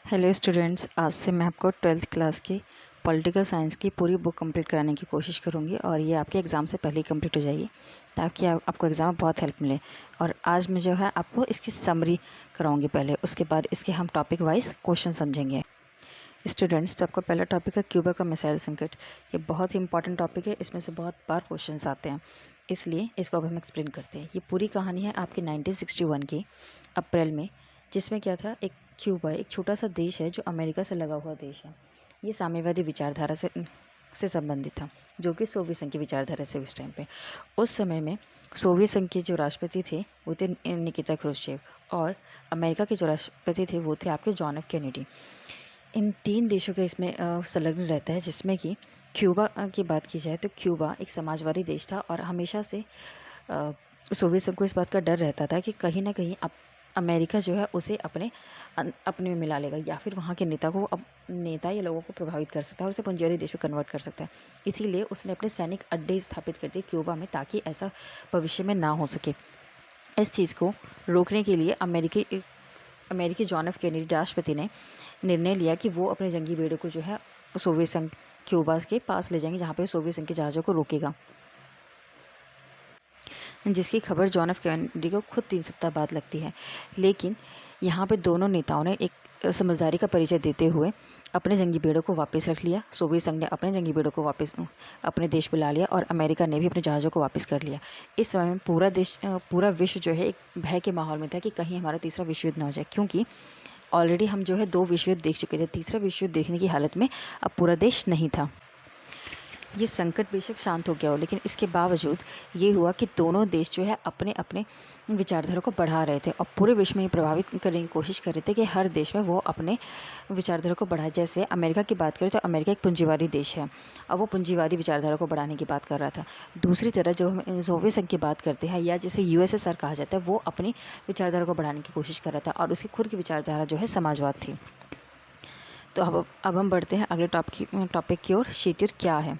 Hello students, आज से मैं आपको ट्वेल्थ क्लास की पॉलिटिकल साइंस की पूरी बुक कंप्लीट कराने की कोशिश करूंगी और ये आपके एग्ज़ाम से पहले ही कंप्लीट हो जाएगी ताकि आपको एग्ज़ाम में बहुत हेल्प मिले। और आज मैं जो है आपको इसकी समरी कराऊंगी पहले, उसके बाद इसके हम टॉपिक वाइज क्वेश्चन समझेंगे। स्टूडेंट्स, तो आपका पहला टॉपिक है क्यूबा का मिसाइल संकट। ये बहुत ही इंपॉर्टेंट टॉपिक है, इसमें से बहुत बार क्वेश्चन आते हैं, इसलिए इसको अब हम एक्सप्लेन करते हैं। ये पूरी कहानी है आपकी 1961 की अप्रैल में, जिसमें क्या था, एक क्यूबा एक छोटा सा देश है जो अमेरिका से लगा हुआ देश है। ये साम्यवादी विचारधारा से संबंधित था, जो कि सोवियत संघ की विचारधारा से उस टाइम पे। उस समय में सोवियत संघ के जो राष्ट्रपति थे वो थे निकिता क्रुश्चेव, और अमेरिका के जो राष्ट्रपति थे वो थे आपके जॉन एफ कैनेडी। इन तीन देशों का इसमें संलग्न रहता है, जिसमें कि क्यूबा की बात की जाए तो क्यूबा एक समाजवादी देश था और हमेशा से सोवियत संघ को इस बात का डर रहता था कि कहीं ना कहीं अमेरिका जो है उसे अपने में मिला लेगा, या फिर वहाँ के नेता या लोगों को प्रभावित कर सकता है और उसे पंजाबी देश में कन्वर्ट कर सकता है। इसीलिए उसने अपने सैनिक अड्डे स्थापित कर दिए क्यूबा में, ताकि ऐसा भविष्य में ना हो सके। इस चीज़ को रोकने के लिए अमेरिकी जॉन एफ कैनेडी राष्ट्रपति ने निर्णय लिया कि वो अपने जंगी बेड़े को जो है सोवियत संघ क्यूबा के पास ले जाएंगे, जहाँ पे सोवियत संघ के जहाज़ों को रोकेगा, जिसकी खबर जॉन एफ कैनेडी को खुद 3 सप्ताह बाद लगती है। लेकिन यहाँ पे दोनों नेताओं ने एक समझदारी का परिचय देते हुए अपने जंगी बेड़ों को वापस रख लिया। सोवियत संघ ने अपने जंगी बेड़ों को वापस अपने देश बुला लिया और अमेरिका ने भी अपने जहाज़ों को वापस कर लिया। इस समय में पूरा विश्व जो है एक भय के माहौल में था कि कहीं हमारा तीसरा विश्व युद्ध ना हो जाए, क्योंकि ऑलरेडी हम जो है 2 विश्व युद्ध देख चुके थे। तीसरा विश्व युद्ध देखने की हालत में अब पूरा देश नहीं था। ये संकट बेशक शांत हो गया हो, लेकिन इसके बावजूद ये हुआ कि दोनों देश जो है अपने अपने विचारधारा को बढ़ा रहे थे और पूरे विश्व में ये प्रभावित करने की कोशिश कर रहे थे कि हर देश में वो अपने विचारधारा को बढ़ाए। जैसे अमेरिका की बात करें तो अमेरिका एक पूंजीवादी देश है, अब वो पूंजीवादी विचारधारा को बढ़ाने की बात कर रहा था। दूसरी तरह जब हम सोवियत संघ की बात करते हैं, या जिसे यूएसएसआर कहा जाता है, वो अपनी विचारधारा को बढ़ाने की कोशिश कर रहा था और उसकी खुद की विचारधारा जो है समाजवाद थी। तो अब हम बढ़ते हैं अगले टॉपिक की ओर। शीत युद्ध क्या है?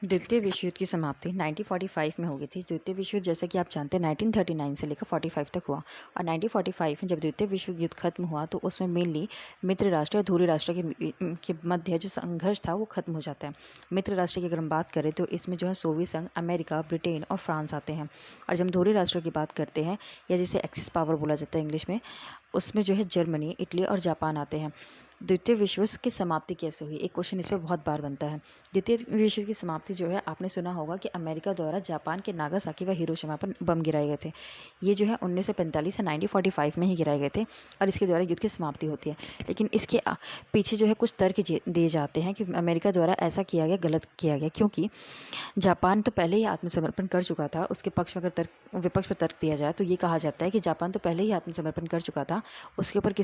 द्वितीय विश्व युद्ध की समाप्ति 1945 में हो गई थी। द्वितीय विश्व युद्ध, जैसे कि आप जानते हैं, 1939 से लेकर 45 तक हुआ, और 1945 में जब द्वितीय विश्व युद्ध खत्म हुआ तो उसमें मेनली मित्र राष्ट्र और धुरी राष्ट्र के मध्य जो संघर्ष था वो खत्म हो जाता है। मित्र राष्ट्र की अगर हम बात करें तो इसमें जो है सोवियत संघ, अमेरिका, ब्रिटेन और फ्रांस आते हैं। और जब हम धुरी राष्ट्रों की बात करते हैं, या जिसे एक्सिस पावर बोला जाता है इंग्लिश में, उसमें जो है जर्मनी, इटली और जापान आते हैं। द्वितीय विश्व युद्ध की समाप्ति कैसे हुई, एक क्वेश्चन इस पर बहुत बार बनता है। द्वितीय विश्व युद्ध की समाप्ति जो है, आपने सुना होगा कि अमेरिका द्वारा जापान के नागासाकी व हिरोशिमा पर बम गिराए गए थे। ये जो है 1945 या 1945 में ही गिराए गए थे और इसके द्वारा युद्ध की समाप्ति होती है। लेकिन इसके पीछे जो है कुछ तर्क दिए जाते हैं कि अमेरिका द्वारा ऐसा किया गया, गलत किया गया, क्योंकि जापान तो पहले ही आत्मसमर्पण कर चुका था। उसके पक्ष में अगर विपक्ष में तर्क दिया जाए तो ये कहा जाता है कि जापान तो पहले ही आत्मसमर्पण कर चुका था, उसके ऊपर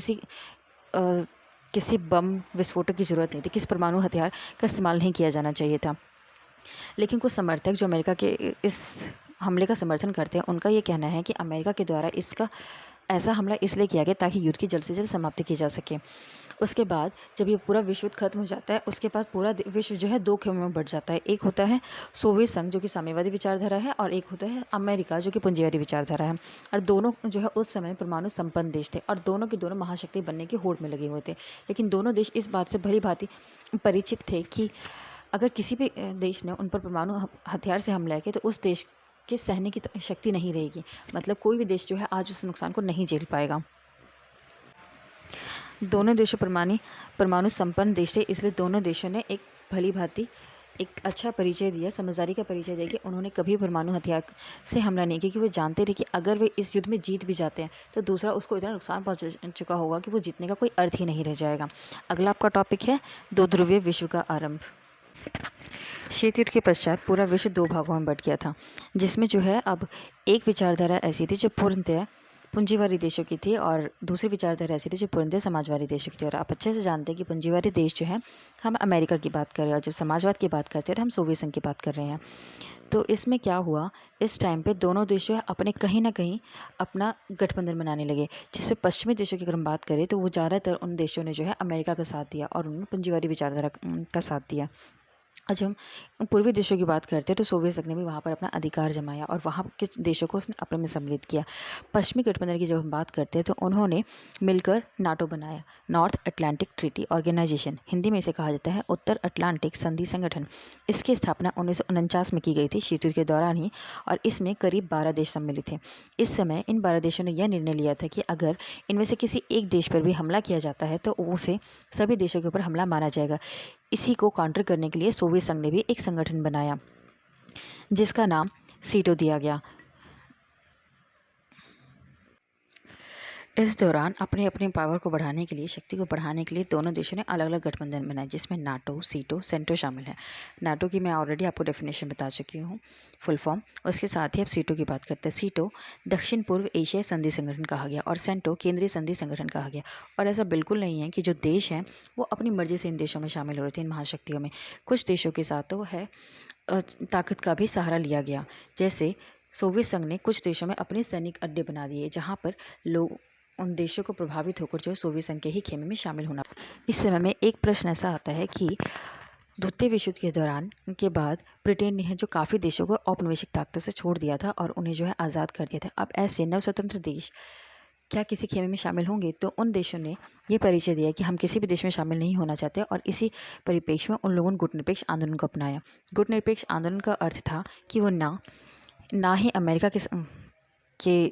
अ, किसी बम विस्फोटक की ज़रूरत नहीं थी, किसी परमाणु हथियार का इस्तेमाल नहीं किया जाना चाहिए था। लेकिन कुछ समर्थक जो अमेरिका के इस हमले का समर्थन करते हैं, उनका ये कहना है कि अमेरिका के द्वारा इसका ऐसा हमला इसलिए किया गया ताकि युद्ध की जल्द से जल्द समाप्ति की जा सके। उसके बाद जब ये पूरा विश्व युद्ध खत्म हो जाता है, उसके बाद पूरा विश्व जो है 2 खेमों में बँट जाता है। एक होता है सोवियत संघ, जो कि साम्यवादी विचारधारा है, और एक होता है अमेरिका, जो कि पूंजीवादी विचारधारा है। और दोनों जो है उस समय परमाणु संपन्न देश थे और दोनों के दोनों महाशक्ति बनने की होड़ में लगे हुए थे। लेकिन दोनों देश इस बात से भली-भाँति परिचित थे कि अगर किसी भी देश ने उन पर परमाणु हथियार से हमला किया तो उस देश के सहने की शक्ति नहीं रहेगी। मतलब कोई भी देश जो है आज उस नुकसान को नहीं झेल पाएगा। दोनों देशों परमाणु संपन्न देश थे, इसलिए दोनों देशों ने एक भली-भाँति एक अच्छा परिचय दिया, समझदारी का परिचय दिया कि उन्होंने कभी परमाणु हथियार से हमला नहीं किया, क्योंकि वो जानते थे कि अगर वे इस युद्ध में जीत भी जाते हैं तो दूसरा उसको इतना नुकसान पहुंचा चुका होगा कि वो जीतने का कोई अर्थ ही नहीं रह जाएगा। अगला आपका टॉपिक है 2 ध्रुवीय विश्व का आरंभ। शीत युद्ध के पश्चात पूरा विश्व 2 भागों में बँट गया था, जिसमें जो है अब एक विचारधारा ऐसी थी जो पूर्णतः पूंजीवादी देशों की थी और दूसरी विचारधारा ऐसी थी जो पूर्णतः समाजवादी देशों की थी। और आप अच्छे से जानते हैं कि पूंजीवादी देश जो है, हम अमेरिका की बात कर रहे हैं, और जब समाजवाद की बात करते हैं तो हम सोवियत संघ की बात कर रहे हैं। तो इसमें क्या हुआ, इस टाइम पे दोनों देश जो है अपने कहीं ना कहीं अपना गठबंधन बनाने लगे, जिसमें पश्चिमी देशों की अगर हम बात करें तो वो ज़्यादातर उन देशों ने जो है अमेरिका का साथ दिया और उन्होंने पूंजीवादी विचारधारा का साथ दिया। आज हम पूर्वी देशों की बात करते हैं तो सोवियत संघ ने भी वहाँ पर अपना अधिकार जमाया और वहाँ के देशों को उसने अपने में सम्मिलित किया। पश्चिमी गठबंधन की जब हम बात करते हैं तो उन्होंने मिलकर नाटो बनाया, North Atlantic Treaty Organisation, Hindi में इसे कहा जाता है उत्तर अटलांटिक संधि संगठन। इसकी स्थापना 1949 में की गई थी, शीत युद्ध के दौरान ही, और इसमें करीब 12 देश सम्मिलित थे। इस समय इन 12 देशों ने यह निर्णय लिया था कि अगर इनमें से किसी एक देश पर भी हमला किया जाता है तो उसे सभी देशों के ऊपर हमला माना जाएगा। इसी को काउंटर करने के लिए सोवियत संघ ने भी एक संगठन बनाया जिसका नाम सीटो दिया गया। इस दौरान अपने अपने पावर को बढ़ाने के लिए, शक्ति को बढ़ाने के लिए दोनों देशों ने अलग अलग गठबंधन बनाए जिसमें नाटो, सीटो, सेंटो शामिल है। नाटो की मैं ऑलरेडी आपको डेफिनेशन बता चुकी हूँ, फुल फॉर्म। उसके साथ ही अब सीटो की बात करते हैं। सीटो दक्षिण पूर्व एशियाई संधि संगठन कहा गया और सेंटो केंद्रीय संधि संगठन कहा गया। और ऐसा बिल्कुल नहीं है कि जो देश हैं वो अपनी मर्जी से इन देशों में शामिल हो रहे थे, इन महाशक्तियों में। कुछ देशों के साथ तो है ताकत का भी सहारा लिया गया। जैसे सोवियत संघ ने कुछ देशों में अपने सैनिक अड्डे बना दिए जहाँ पर लोग उन देशों को प्रभावित होकर जो सोवियत संघ के ही खेमे में शामिल होना। इस समय में एक प्रश्न ऐसा आता है कि द्वितीय विश्व युद्ध के दौरान के बाद ब्रिटेन ने जो काफ़ी देशों को औपनिवेशिक ताकतों से छोड़ दिया था और उन्हें जो है आज़ाद कर दिया था। अब ऐसे नव स्वतंत्र देश क्या किसी खेमे में शामिल होंगे? तो उन देशों ने ये परिचय दिया कि हम किसी भी देश में शामिल नहीं होना चाहते और इसी परिप्रेक्ष्य में उन लोगों ने गुटनिरपेक्ष आंदोलन को अपनाया। गुटनिरपेक्ष आंदोलन का अर्थ था कि वो ना ही अमेरिका के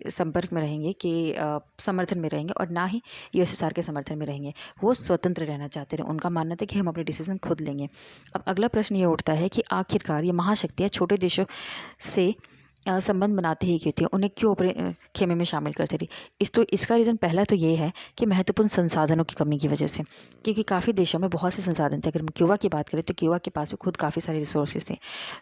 संपर्क में रहेंगे, के समर्थन में रहेंगे और ना ही यूएसएसआर के समर्थन में रहेंगे। वो स्वतंत्र रहना चाहते थे। उनका मानना था कि हम अपने डिसीजन खुद लेंगे। अब अगला प्रश्न ये उठता है कि आखिरकार ये महाशक्तियाँ छोटे देशों से संबंध बनाते ही क्यों थे? उन्हें क्यों अपने खेमे में शामिल करते थे? इसका रीज़न पहला तो ये है कि महत्वपूर्ण संसाधनों की कमी की वजह से, क्योंकि काफ़ी देशों में बहुत से संसाधन थे। अगर हम क्यूबा की बात करें तो क्यूबा के पास भी खुद काफ़ी सारे रिसोर्सेज थे।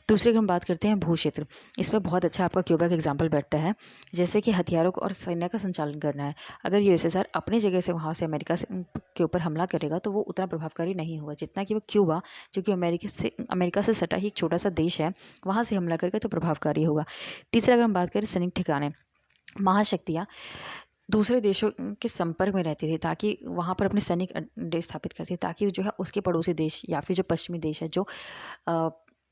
दूसरी अगर हम बात करते हैं भू क्षेत्र, इसमें बहुत अच्छा आपका क्यूबा का एग्जाम्पल बैठता है। जैसे कि हथियारों को और सैन्य का संचालन करना है, अगर यूएसएसआर अपनी जगह से वहाँ से अमेरिका के ऊपर हमला करेगा तो वो उतना प्रभावकारी नहीं होगा जितना कि वो क्यूबा, जो कि अमेरिका से सटा ही एक छोटा सा देश है, वहाँ से हमला करेगा तो प्रभावकारी होगा। तीसरा अगर हम बात करें सैनिक ठिकाने, महाशक्तियाँ दूसरे देशों के संपर्क में रहती थी ताकि वहाँ पर अपने सैनिक अड्डे स्थापित करती थी ताकि जो है उसके पड़ोसी देश या फिर जो पश्चिमी देश है, जो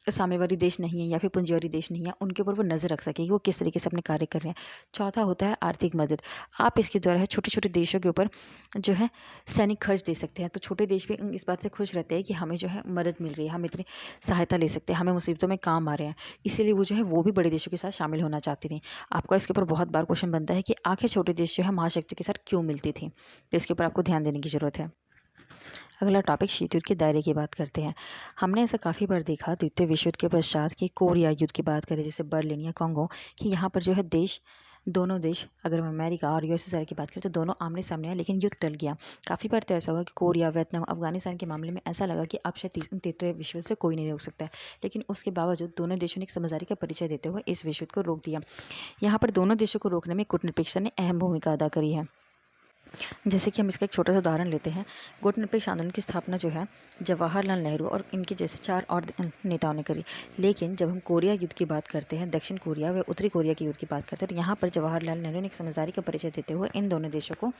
साम्यवादी देश नहीं है या फिर पूंजीवादी देश नहीं है, उनके ऊपर वो नज़र रख सके कि वो किस तरीके से अपने कार्य कर रहे हैं। चौथा होता है आर्थिक मदद। आप इसके द्वारा है छोटे छोटे देशों के ऊपर जो है सैनिक खर्च दे सकते हैं, तो छोटे देश भी इस बात से खुश रहते हैं कि हमें जो है मदद मिल रही है, हम इतनी सहायता ले सकते हैं, हमें मुसीबतों में काम आ रहे हैं। इसीलिए वो जो है वो भी बड़े देशों के साथ शामिल होना चाहती थी। आपका इसके ऊपर बहुत बार क्वेश्चन बनता है कि आखिर छोटे देश जो है महाशक्ति के साथ क्यों मिलती थी, तो इसके ऊपर आपको ध्यान देने की ज़रूरत है। अगला टॉपिक शीत युद्ध के दायरे की बात करते हैं। हमने ऐसा काफ़ी बार देखा द्वितीय विश्व युद्ध के पश्चात कि कोरिया युद्ध की बात करें, जैसे बर्लिन या कांगो, कि यहाँ पर जो है दोनों देश, अगर हम अमेरिका और यूएसएसआर की बात करें तो दोनों आमने सामने हैं, लेकिन युद्ध टल गया। काफ़ी बार तो ऐसा हुआ कि कोरिया, वियतनाम, अफगानिस्तान के मामले में ऐसा लगा कि अब शायद तृतीय विश्व युद्ध से कोई नहीं रोक सकता है, लेकिन उसके बावजूद दोनों देशों ने एक समझदारी का परिचय देते हुए इस विश्व युद्ध को रोक दिया। यहाँ पर दोनों देशों को रोकने में कूटनिरपेक्षता ने अहम भूमिका अदा करी है। जैसे कि हम इसका एक छोटा सा उदाहरण लेते हैं। गुटनिरपेक्ष आंदोलन की स्थापना जो है जवाहरलाल नेहरू और इनके जैसे 4 और नेताओं ने करी। लेकिन जब हम कोरिया युद्ध की बात करते हैं, दक्षिण कोरिया व उत्तरी कोरिया के युद्ध की बात करते हैं, तो यहाँ पर जवाहरलाल नेहरू ने एक समझदारी का परिचय देते हुए इन दोनों देशों को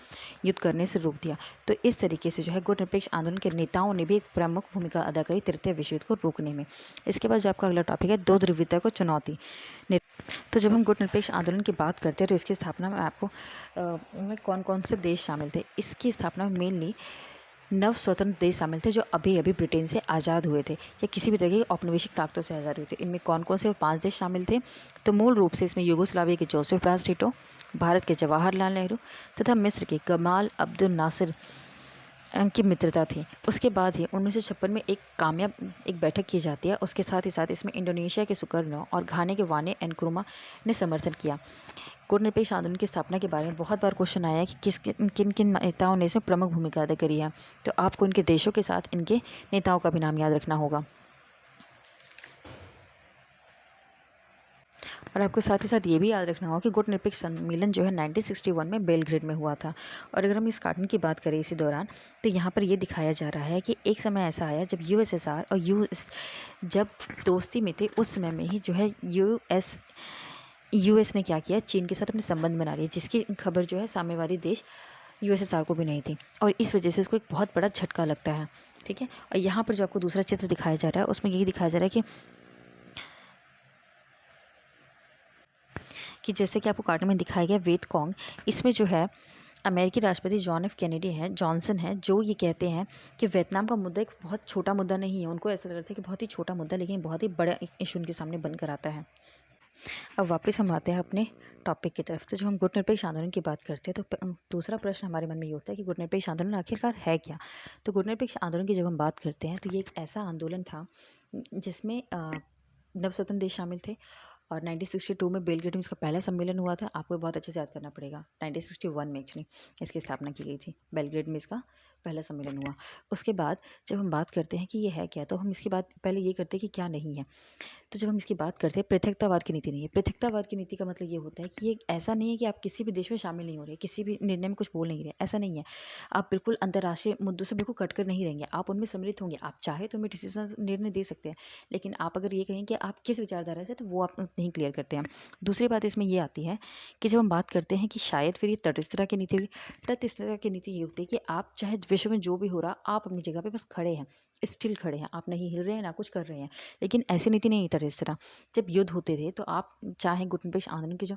युद्ध करने से रोक दिया। तो इस तरीके से जो है गुटनिरपेक्ष आंदोलन के नेताओं ने भी एक प्रमुख भूमिका अदा करी तृतीय विश्व युद्ध को रोकने में। इसके बाद जो आपका अगला टॉपिक है दो ध्रुवीयता को चुनौती। तो जब हम गुटनिरपेक्ष आंदोलन की बात करते हैं तो इसकी स्थापना में आपको में कौन कौन से देश शामिल थे? इसकी स्थापना में मेनली नव स्वतंत्र देश शामिल थे जो अभी अभी ब्रिटेन से आज़ाद हुए थे या किसी भी तरह की औपनिवेशिक ताकतों से आज़ाद हुए थे। इनमें कौन कौन से 5 देश शामिल थे? तो मूल रूप से इसमें यूगोस्लाविया के जोसेफ ब्राज टिटो, भारत के जवाहरलाल नेहरू तथा मिस्र के गमाल अब्दुल नासिर की मित्रता थी। उसके बाद ही 1956 में एक बैठक की जाती है। उसके साथ ही साथ इसमें इंडोनेशिया के सुकर्नो और घाना के वाने एनक्रुमा ने समर्थन किया। गुटनिरपेक्ष आंदोलन की स्थापना के बारे में बहुत बार क्वेश्चन आया है कि किन किन नेताओं ने इसमें प्रमुख भूमिका अदा करी है, तो आपको इनके देशों के साथ इनके नेताओं का भी नाम याद रखना होगा। और आपको साथ ही साथ ये भी याद रखना होगा कि गुटनिरपेक्ष सम्मेलन जो है 1961 में बेलग्रेड में हुआ था। और अगर हम इस कार्टून की बात करें इसी दौरान, तो यहाँ पर ये दिखाया जा रहा है कि एक समय ऐसा आया जब यूएसएसआर और जब दोस्ती में थे, उस समय में ही जो है यूएस ने क्या किया, चीन के साथ अपने संबंध बना लिए, जिसकी खबर जो है साम्यवादी देश यूएसएसआर को भी नहीं थी और इस वजह से उसको एक बहुत बड़ा झटका लगता है। ठीक है। और यहाँ पर जो आपको दूसरा चित्र दिखाया जा रहा है उसमें यही दिखाया जा रहा है कि जैसे कि आपको कार्टून में दिखाया गया वियतकॉन्ग, इसमें जो है अमेरिकी राष्ट्रपति जॉन एफ कैनेडी है, जॉनसन है, जो ये कहते हैं कि वियतनाम का मुद्दा एक बहुत छोटा मुद्दा नहीं है। उनको ऐसा लगता है कि बहुत ही छोटा मुद्दा, लेकिन बहुत ही बड़ा इशू उनके सामने बनकर आता है। अब वापस हम आते हैं अपने टॉपिक की तरफ। तो जब हम गुटनिरपेक्ष आंदोलन की बात करते हैं तो दूसरा प्रश्न हमारे मन में ये उठता है कि गुटनिरपेक्ष आंदोलन आखिरकार है क्या। तो गुटनिरपेक्ष आंदोलन की जब हम बात करते हैं तो ये एक ऐसा आंदोलन था जिसमें नवस्वतंत्र देश शामिल थे। और 1962 में बेलग्रेड में इसका पहला सम्मेलन हुआ था। आपको बहुत अच्छे से याद करना पड़ेगा, 1961 में एक्चुअली इसकी स्थापना की गई थी। बेलग्रेड में इसका पहला सम्मेलन हुआ। उसके बाद जब हम बात करते हैं कि ये है क्या, तो हम इसके बाद पहले ये करते हैं कि क्या नहीं है। तो जब हम इसकी बात करते हैं, पृथकतावाद की नीति नहीं है। पृथकतावाद की नीति का मतलब ये होता है कि ये ऐसा नहीं है कि आप किसी भी देश में शामिल नहीं हो रहे, किसी भी निर्णय में कुछ बोल नहीं रहे, ऐसा नहीं है। आप बिल्कुल अंतर्राष्ट्रीय मुद्दों से बिल्कुल कटकर नहीं रहेंगे, आप उनमें सम्मिलित होंगे। आप चाहे तो उनमें डिसीजन निर्णय दे सकते हैं, लेकिन आप अगर ये कहें कि आप किस विचारधारा से, तो वो आप नहीं क्लियर करते हैं। दूसरी बात इसमें ये आती है कि जब हम बात करते हैं कि शायद फिर ये तटस्थता की नीति होगी। तटस्थता की नीति ये होती है कि आप चाहे विश्व में जो भी हो रहा, आप अपनी जगह पे बस खड़े हैं, स्टिल खड़े हैं, आप नहीं हिल रहे हैं, ना कुछ कर रहे हैं। लेकिन ऐसी नीति नहीं है तटस्थता। जब युद्ध होते थे तो आप चाहे गुटनिरपेक्ष आंदोलन के जो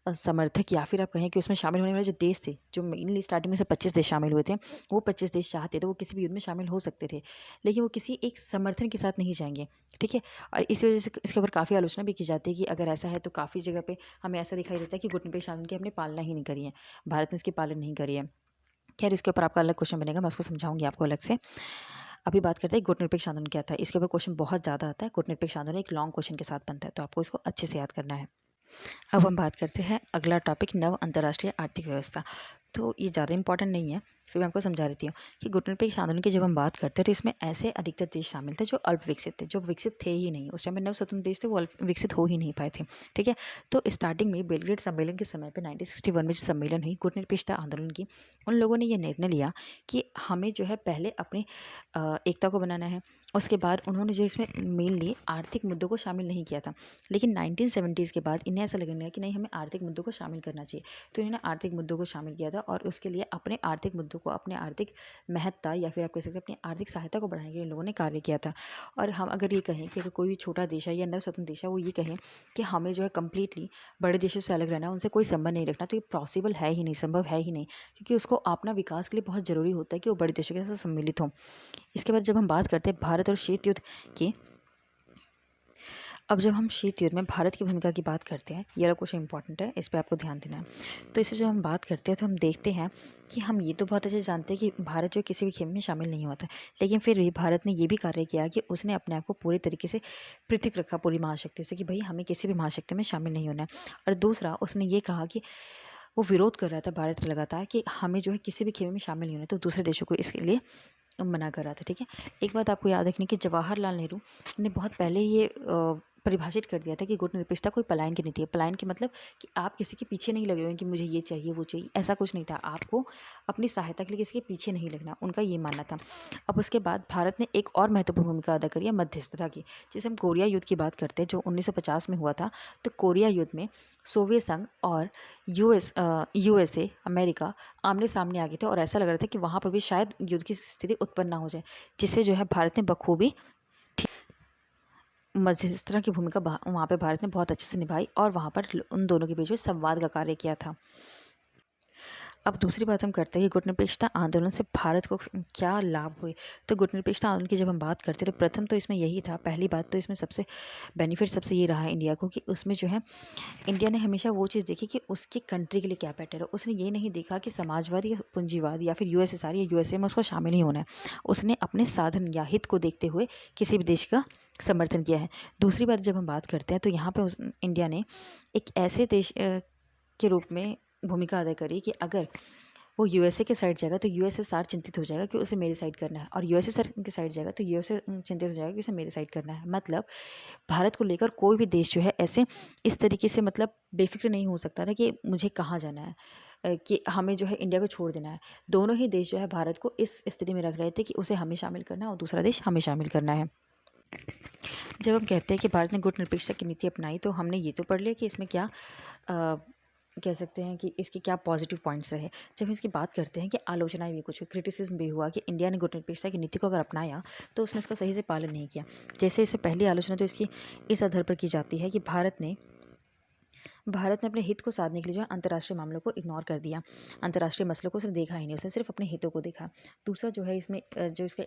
समर्थक, या फिर आप कहें कि उसमें शामिल होने वाले जो देश थे, जो मेनली स्टार्टिंग में से 25 देश शामिल हुए थे, वो 25 देश चाहते तो वो किसी भी युद्ध में शामिल हो सकते थे, लेकिन वो किसी एक समर्थन के साथ नहीं जाएंगे। ठीक है। और इस वजह से इसके ऊपर काफ़ी आलोचना भी की जाती है कि अगर ऐसा है तो काफ़ी जगह पे हमें ऐसा दिखाई देता है कि गुटनिरपेक्ष आंदोलन की हमने पालना ही नहीं करी है, भारत ने इसकी पालन नहीं करी है। खैर, इसके ऊपर आपका अलग क्वेश्चन बनेगा, मैं उसको समझाऊंगी आपको अलग से। अभी बात करते हैं गुटनिरपेक्ष आंदोलन क्या था। इसके ऊपर क्वेश्चन बहुत ज़्यादा आता है। गुटनिरपेक्ष आंदोलन एक लॉन्ग क्वेश्चन के साथ बनता है, तो आपको इसको अच्छे से याद करना है। अब हम बात करते हैं अगला टॉपिक, नव अंतर्राष्ट्रीय आर्थिक व्यवस्था। तो ये ज़्यादा इंपॉर्टेंट नहीं है, फिर मैं आपको समझा देती हूँ कि गुटनिरपेक्ष आंदोलन की जब हम बात करते हैं तो इसमें ऐसे अधिकतर देश शामिल थे जो अल्प विकसित थे, जो विकसित थे ही नहीं। उस टाइम में नव स्वतंत्र देश थे, वो अल्प विकसित हो ही नहीं पाए थे। ठीक है। तो स्टार्टिंग में बेलग्रेड सम्मेलन के समय पे 1961 में जो सम्मेलन हुई गुटनिरपेक्षता आंदोलन की, उन लोगों ने ये निर्णय लिया कि हमें जो है पहले अपने एकता को बनाना है। उसके बाद उन्होंने जो इसमें मेनली आर्थिक मुद्दों को शामिल नहीं किया था, लेकिन 1970s के बाद इन्हें ऐसा लगने लगा कि नहीं, हमें आर्थिक मुद्दों को शामिल करना चाहिए। तो इन्होंने आर्थिक मुद्दों को शामिल किया था और उसके लिए अपने आर्थिक मुद्दों को, अपने आर्थिक महत्ता, या फिर आप कह सकते हैं अपनी आर्थिक सहायता को बढ़ाने के लिए लोगों ने कार्य किया था। और हम अगर ये कहें कि अगर कोई भी छोटा देश है या नव स्वतंत्र देश है, वो ये कहें कि हमें जो है कम्प्लीटली बड़े देशों से अलग रहना है, उनसे कोई संबंध नहीं रखना, तो ये पॉसिबल है ही नहीं, संभव है ही नहीं, क्योंकि उसको अपना विकास के लिए बहुत ज़रूरी होता है कि वो बड़े देशों के साथ सम्मिलित हों। इसके बाद जब हम बात करते हैं भारत और शीत युद्ध की, अब जब हम शीत युद्ध में भारत की भूमिका की बात करते हैं, ये वाला क्वेश्चन इंपॉर्टेंट है, इस पर आपको ध्यान देना है। तो इसे जब हम बात करते हैं तो हम देखते हैं कि हम ये तो बहुत अच्छे से जानते हैं कि भारत जो किसी भी खेल में शामिल नहीं होता, लेकिन फिर भी भारत ने ये भी कार्य किया कि उसने अपने आप को पूरी तरीके से पृथक रखा पूरी महाशक्ति से, कि भाई हमें किसी भी महाशक्ति में शामिल नहीं होना है। और दूसरा, उसने ये कहा कि वो विरोध कर रहा था भारत लगातार कि हमें जो है किसी भी खेल में शामिल नहीं होना, तो दूसरे देशों को इसके लिए मना कर रहा था। ठीक है। एक बात आपको याद रखनी कि जवाहरलाल नेहरू ने बहुत पहले ये परिभाषित कर दिया था कि गुटनिरपेक्षता कोई पलायन की नीति है। पलायन के मतलब कि आप किसी के पीछे नहीं लगे हुए हैं कि मुझे ये चाहिए वो चाहिए, ऐसा कुछ नहीं था। आपको अपनी सहायता के लिए किसी के पीछे नहीं लगना, उनका ये मानना था। अब उसके बाद भारत ने एक और महत्वपूर्ण भूमिका अदा करी है मध्यस्थता की। जैसे हम कोरिया युद्ध की बात करते हैं जो 1950 में हुआ था, तो कोरिया युद्ध में सोवियत संघ और यूएसए, अमेरिका आमने सामने आ गए थे, और ऐसा लग रहा था कि वहाँ पर भी शायद युद्ध की स्थिति उत्पन्न ना हो जाए, जिससे जो है भारत ने बखूबी मध्यस्थता की भूमिका वहाँ पे भारत ने बहुत अच्छे से निभाई, और वहाँ पर उन दोनों के बीच में संवाद का कार्य किया था। अब दूसरी बात हम करते हैं कि गुटनिरपेक्षता आंदोलन से भारत को क्या लाभ हुए। तो गुटनिरपेक्षता आंदोलन की जब हम बात करते हैं तो प्रथम तो इसमें यही था, पहली बात तो इसमें सबसे बेनिफिट सबसे ये रहा है इंडिया को, कि उसमें जो है इंडिया ने हमेशा वो चीज़ देखी कि उसकी कंट्री के लिए क्या बेटर है। उसने ये नहीं देखा कि समाजवाद या पूंजीवाद या फिर यूएसएसआर या यूएसए में उसको शामिल नहीं होना है। उसने अपने साधन या हित को देखते हुए किसी भी देश का समर्थन किया है। दूसरी बात जब हम बात करते हैं तो यहाँ पर इंडिया ने एक ऐसे देश के रूप में भूमिका अदा करी कि अगर वो यूएसए के साइड जाएगा तो यूएसएसआर चिंतित हो जाएगा कि उसे मेरी साइड करना है, और यूएसएसआर के साइड जाएगा तो यूएसए चिंतित हो जाएगा कि उसे मेरी साइड करना है। मतलब भारत को लेकर कोई भी देश जो है ऐसे इस तरीके से मतलब बेफिक्र नहीं हो सकता था कि मुझे कहाँ जाना है, कि हमें जो है इंडिया को छोड़ देना है। दोनों ही देश जो है भारत को इस स्थिति में रख रहे थे कि उसे हमें शामिल करना है और दूसरा देश हमें शामिल करना है। जब हम कहते हैं कि भारत ने गुटनिरपेक्षता की नीति अपनाई, तो हमने ये तो पढ़ लिया कि इसमें क्या कह सकते हैं कि इसके क्या पॉजिटिव पॉइंट्स रहे। जब हम इसकी बात करते हैं कि आलोचनाएँ भी कुछ हुई, क्रिटिसिज्म भी हुआ कि इंडिया ने गुटनिरपेक्षता की नीति को अगर अपनाया तो उसने इसका सही से पालन नहीं किया। जैसे इसमें पहली आलोचना तो इसकी इस आधार पर की जाती है कि भारत ने अपने हित को साधने के लिए जो है अंतर्राष्ट्रीय मामलों को इग्नोर कर दिया। अंतर्राष्ट्रीय मसलों को उसने देखा ही नहीं, उसने सिर्फ अपने हितों को देखा। दूसरा जो है इसमें जो इसका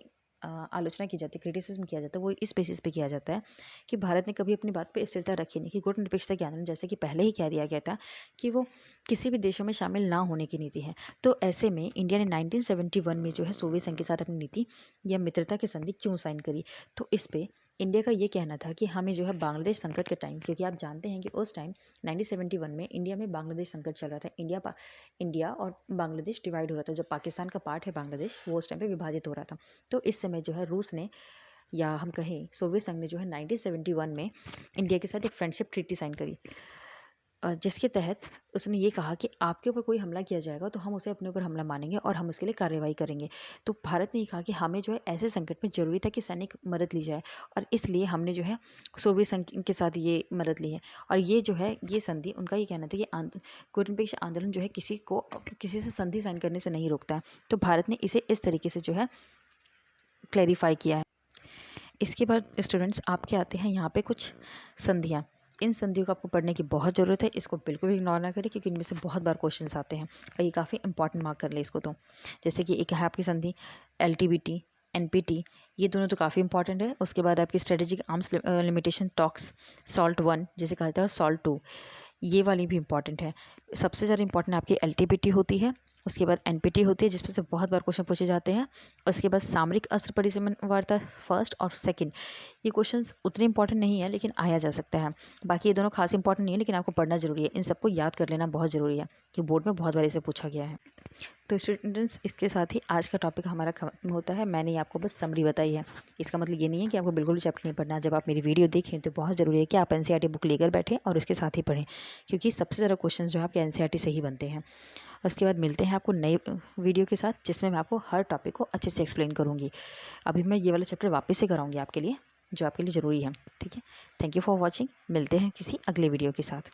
आलोचना की जाती है, क्रिटिसिज्म किया जाता है, वो इस बेसिस पे किया जाता है कि भारत ने कभी अपनी बात पे स्थिरता रखी नहीं, कि गुटनिरपेक्षता के आंदोलन जैसे कि पहले ही कह दिया गया था कि वो किसी भी देशों में शामिल ना होने की नीति है। तो ऐसे में इंडिया ने 1971 में जो है सोवियत संघ के साथ अपनी नीति या मित्रता की संधि क्यों साइन करी? तो इस पे इंडिया का ये कहना था कि हमें जो है बांग्लादेश संकट के टाइम, क्योंकि आप जानते हैं कि उस टाइम 1971 में इंडिया में बांग्लादेश संकट चल रहा था। इंडिया और बांग्लादेश डिवाइड हो रहा था। जो पाकिस्तान का पार्ट है बांग्लादेश, वो उस टाइम पे विभाजित हो रहा था। तो इस समय जो है रूस ने, या हम कहें सोवियत संघ ने जो है 1971 में इंडिया के साथ एक फ्रेंडशिप ट्रीटी साइन करी, जिसके तहत उसने ये कहा कि आपके ऊपर कोई हमला किया जाएगा तो हम उसे अपने ऊपर हमला मानेंगे और हम उसके लिए कार्रवाई करेंगे। तो भारत ने ये कहा कि हमें जो है ऐसे संकट में ज़रूरी था कि सैनिक मदद ली जाए, और इसलिए हमने जो है सोवियत संघ के साथ ये मदद ली है। और ये जो है ये संधि, उनका ये कहना था कि गुटनिरपेक्ष आंदोलन जो है किसी से संधि साइन करने से नहीं रोकता है। तो भारत ने इसे इस तरीके से जो है क्लैरिफाई किया है। इसके बाद स्टूडेंट्स आपके आते हैं यहाँ पे कुछ संधियाँ। इन संधियों को आपको पढ़ने की बहुत ज़रूरत है। इसको बिल्कुल भी इग्नोर ना करें, क्योंकि इनमें से बहुत बार क्वेश्चंस आते हैं और ये काफ़ी इंपॉर्टेंट, मार्क कर ले इसको। तो जैसे कि एक है आपकी संधि LTBT, NPT, ये दोनों तो काफ़ी इंपॉर्टेंट है। उसके बाद आपकी strategic arms limitation talks, SALT 1 जिसे कहा जाता है, SALT 2, ये वाली भी इंपॉर्टेंट है। सबसे ज़्यादा इंपॉर्टेंट आपकी LTBT होती है। उसके बाद NPT होती है, जिसमें से बहुत बार क्वेश्चन पूछे जाते हैं। उसके बाद सामरिक अस्त्र परिसीमन वार्ता फर्स्ट और सेकंड, ये क्वेश्चंस उतने इंपॉर्टेंट नहीं है लेकिन आया जा सकता है। बाकी ये दोनों खास इंपॉर्टेंट नहीं है, लेकिन आपको पढ़ना जरूरी है। इन सबको याद कर लेना बहुत ज़रूरी है, कि बोर्ड में बहुत बार इसे पूछा गया है। तो स्टूडेंट्स, इसके साथ ही आज का टॉपिक हमारा खत्म होता है। मैंने आपको बस समरी बताई है। इसका मतलब ये नहीं है कि आपको बिल्कुल चैप्टर नहीं पढ़ना। जब आप मेरी वीडियो देखें तो बहुत ज़रूरी है कि आप NCERT बुक लेकर बैठें और उसके साथ ही पढ़ें, क्योंकि सबसे ज़्यादा क्वेश्चन जो है आपके NCERT से ही बनते हैं। उसके बाद मिलते हैं आपको नई वीडियो के साथ, जिसमें मैं आपको हर टॉपिक को अच्छे से एक्सप्लेन करूँगी। अभी मैं ये वाला चैप्टर वापस से कराऊँगी आपके लिए, जो आपके लिए ज़रूरी है। ठीक है, थैंक यू फॉर वॉचिंग। मिलते हैं किसी अगले वीडियो के साथ।